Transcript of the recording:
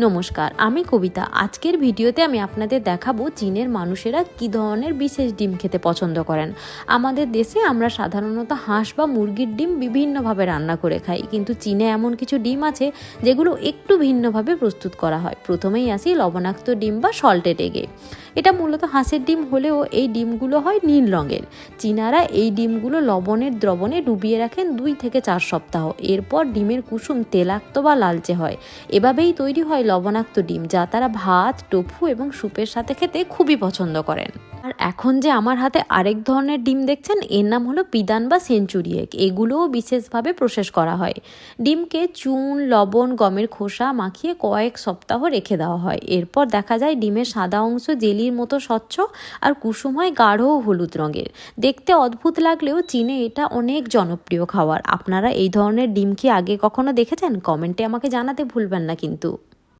নমস্কার, আমি কবিতা। আজকের ভিডিওতে আমি আপনাদের দেখাবো চীনের মানুষেরা কী ধরনের বিশেষ ডিম খেতে পছন্দ করেন। আমাদের দেশে আমরা সাধারণত হাঁস বা মুরগির ডিম বিভিন্নভাবে রান্না করে খাই, কিন্তু চীনে এমন কিছু ডিম আছে যেগুলো একটু ভিন্নভাবে প্রস্তুত করা হয়। প্রথমেই আসি লবণাক্ত ডিম বা সল্টেড এগে। এটা মূলত হাঁসের ডিম হলেও এই ডিমগুলো হয় নীল রঙের। চীনারা এই ডিমগুলো লবণের দ্রবণে ডুবিয়ে রাখেন 2 থেকে 4 সপ্তাহ। এরপর ডিমের কুসুম তেলাক্ত বা লালচে হয়। এভাবেই তৈরি হয় লবণাক্ত ডিম, যা তারা ভাত, টোফু এবং স্যুপের সাথে খেতে খুবই পছন্দ করেন। আর এখন যে আমার হাতে আরেক ধরনের ডিম দেখছেন, এর নাম হলো পিদান বা সেঞ্চুরি এগ। এগুলোও বিশেষভাবে প্রসেস করা হয়। ডিমকে চুন, লবণ, গমের খোসা মাখিয়ে কয়েক সপ্তাহ রেখে দেওয়া হয়। এরপর দেখা যায় ডিমের সাদা অংশ জেলির মতো স্বচ্ছ আর কুসুম হয় গাঢ় হলুদ রঙের। দেখতে অদ্ভুত লাগলেও চীনে এটা অনেক জনপ্রিয় খাবার। আপনারা এই ধরনের ডিম কি আগে কখনো দেখেছেন? কমেন্টে আমাকে জানাতে ভুলবেন না কিন্তু।